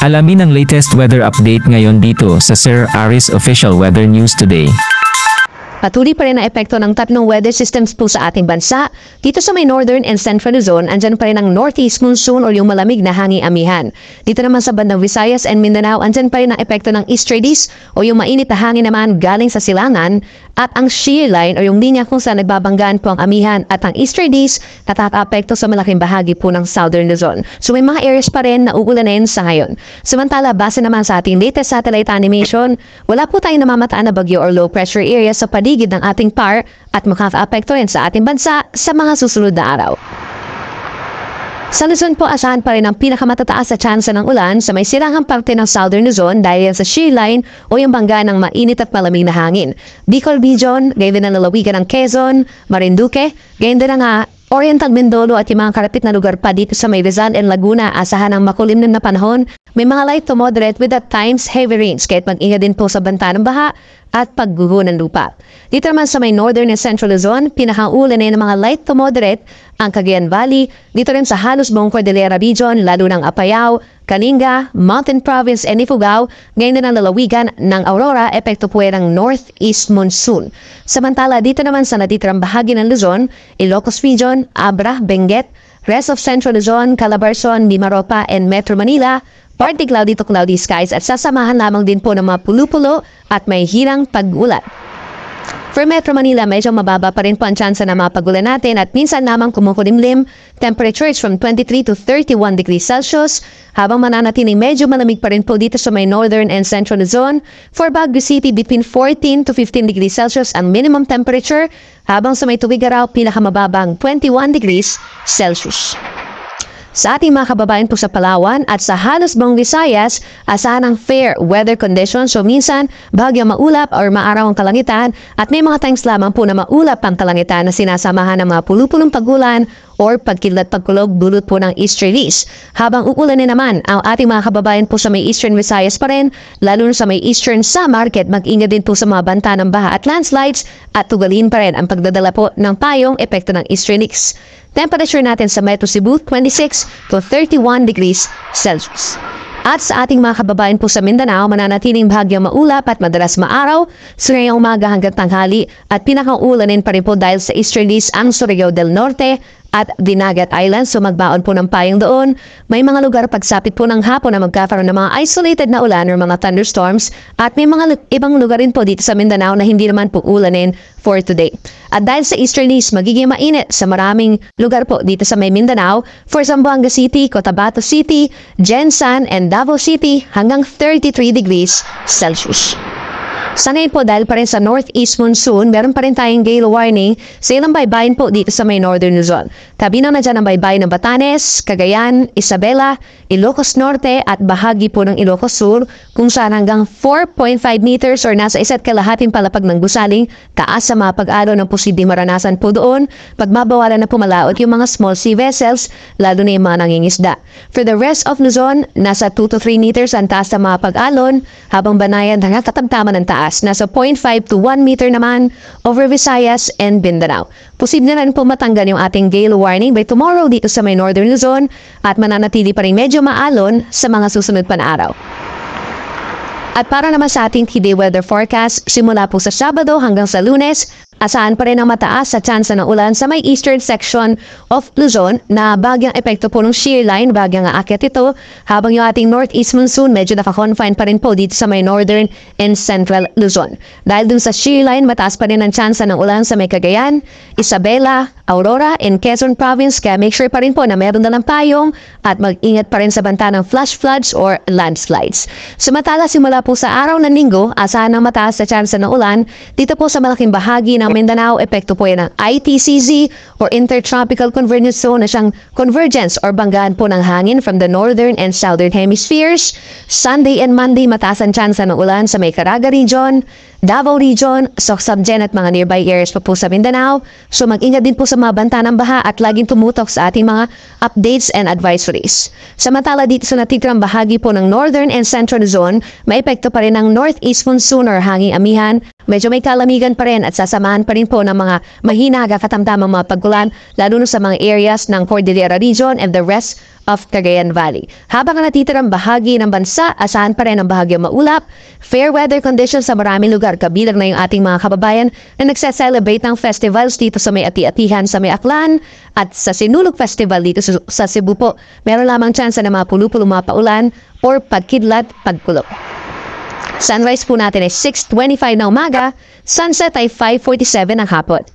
Alamin ang latest weather update ngayon dito sa Sir Aris Official Weather News Today. Patuloy pa rin ang epekto ng tatlong weather systems po sa ating bansa. Dito sa may northern and central Luzon, andyan pa rin ang northeast monsoon o yung malamig na hangin amihan. Dito naman sa bandang Visayas and Mindanao, andyan pa rin ang epekto ng easterlies o yung mainit na hangin naman galing sa silangan, at ang shear line o yung linya kung saan nagbabanggaan po ang amihan at ang easterlies nakaka-apekto sa malaking bahagi po ng southern Luzon. So may mga areas pa rin na uulanin sa ngayon. Samantala, base naman sa ating latest satellite animation, wala po tayong namamataan na bagyo or low pressure area sa paligid ng ating PAR at makaka-apekto rin sa ating bansa sa mga susunod na araw. Sa Luzon po, asahan pa rin ang pinakamatataas sa tsansa ng ulan sa may silangang parte ng southern Luzon dahil sa shear line o yung bangga ng mainit at malamig na hangin. Bicol Region, gayon din ang lalawigan ng Quezon, Marinduque, gayon din ang Oriental Mindoro at yung mga karapit na lugar pa dito sa may Rizal and Laguna, asahan ng makulimlim na panahon. May mga light to moderate with at times heavy rains, kahit mag-ingat din po sa banta ng baha at pagguho ng lupa. Dito naman sa may northern and central Luzon, pinakaulan ng mga light to moderate ang Cagayan Valley. Dito rin sa halos buong Cordillera Region, lalo ng Apayao, Kalinga, Mountain Province, and Ifugao, ngayon din ang lalawigan ng Aurora, epekto po ng northeast monsoon. Samantala, dito naman sa natitirang bahagi ng Luzon, Ilocos Region, Abra, Benguet, rest of Central Luzon, Calabarzon, Mimaropa, and Metro Manila, partly cloudy to cloudy skies at sasamahan lamang din po ng mga pulo-pulo at may hirang pag-ulan. For Metro Manila, medyo mababa pa rin po ang tsansa na mapagulan natin at minsan lamang kumukulimlim, temperatures from 23 to 31 degrees Celsius, habang mananatiling medyo malamig pa rin po dito sa may northern and central Luzon. For Baguio City, between 14 to 15 degrees Celsius ang minimum temperature, habang sa may Tuwigaraw, pinakamababang 21 degrees Celsius. Sa ating mga kababayan po sa Palawan at sa halos buong Visayas, asahan ang fair weather conditions. So minsan, bahagyang maulap or maaraw ang kalangitan at may mga times lamang po na maulap ang kalangitan na sinasamahan ng mga pulupulong pagulan or pagkidlat-pagkulog dulot po ng easterlies. Habang uulanin naman ang ating mga kababayan po sa may eastern Visayas pa rin, lalo sa may eastern Samar, mag-ingat din po sa mga banta ng baha at landslides at tugalin pa rin ang pagdadala po ng payong epekto ng easterlies. Temperature natin sa Metro Cebu, 26 to 31 degrees Celsius. At sa ating mga kababayan po sa Mindanao, mananatiling bahagyang maulap at madalas maaraw sa ngayong umaga hanggang tanghali at pinakaulanin pa rin po dahil sa easterlies ang Surigao del Norte at Dinagat Islands. So magbaon po ng payong doon. May mga lugar pagsapit po ng hapon na magkakaroon ng mga isolated na ulan or mga thunderstorms at may mga ibang lugar rin po dito sa Mindanao na hindi naman po ulanin for today. At dahil sa easterlies, magiging mainit sa maraming lugar po dito sa may Mindanao. For Zamboanga City, Cotabato City, Jensan, and Davao City hanggang 33 degrees Celsius. Sa ngayon po, dahil pa rin sa northeast monsoon, meron pa rin tayong gale warning sa ilang baybayin po dito sa may northern Luzon. Kabilang na dyan ang baybayin ng Batanes, Cagayan, Isabela, Ilocos Norte at bahagi po ng Ilocos Sur kung saan hanggang 4.5 meters or nasa 1.5 palapag ng gusaling taas sa mga pag-alo ng posibleng maranasan po doon pag mabawalan na pumalaot yung mga small sea vessels, lalo na yung mga nangingisda. For the rest of Luzon, nasa 2 to 3 meters ang taas ng mga pag-alon, habang Banayan katamtaman ng taas, nasa 0.5 to 1 meter naman over Visayas and Mindanao. Posible na rin po matanggal yung ating gale warning by tomorrow dito sa may northern Luzon at mananatili pa rin medyo maalon sa mga susunod pa na araw. At para naman sa ating 3-day weather forecast, simula po sa Sabado hanggang sa Lunes, asahan pa rin ang mataas sa tsansa ng ulan sa may eastern section of Luzon na bagyang epekto po ng shear line, bagyang aakyat ito, habang yung ating northeast monsoon medyo nakakonfine pa rin po dito sa may northern and central Luzon. Dahil dun sa shear line, mataas pa rin ang tsansa ng ulan sa may Cagayan, Isabela, Aurora, and Quezon Province, kaya make sure pa rin po na meron dalang payong at mag-ingat pa rin sa banta ng flash floods or landslides. Samantala, simula po sa araw ng Linggo, asahan ng mataas sa tsansa ng ulan dito po sa malaking bahagi ng Mindanao, epekto po yan ng ITCZ or Intertropical Convergence Zone na siyang convergence or banggaan po ng hangin from the northern and southern hemispheres. Sunday and Monday, mataas ang tsansa ng ulan sa may Caraga Region, Davao Region, Soc-Sabgen at mga nearby areas pa po sa Mindanao. So mag-ingat din po sa mga banta ng baha at laging tumutok sa ating mga updates and advisories. Samantala dito sa natitirang bahagi po ng Northern and Central Zone, may epekto pa rin ng Northeast Monsoon or hanging amihan. Medyo may kalamigan pa rin at sasamahan pa rin po ng mga mahina katamtamang mga pag-ulan lalo na sa mga areas ng Cordillera Region and the rest of Cagayan Valley. Habang ang natitirang bahagi ng bansa, asahan pa rin ang bahagyang maulap, fair weather conditions sa maraming lugar, kabilang na yung ating mga kababayan na nagse-celebrate ng festivals dito sa may Ati-Atihan sa may Aklan at sa Sinulog Festival dito sa Cebu po. Meron lamang chance na mapulo-pulo mapaulan or pagkidlat, pagkulog. Sunrise po natin ay 6:25 na umaga, sunset ay 5:47 ng hapon.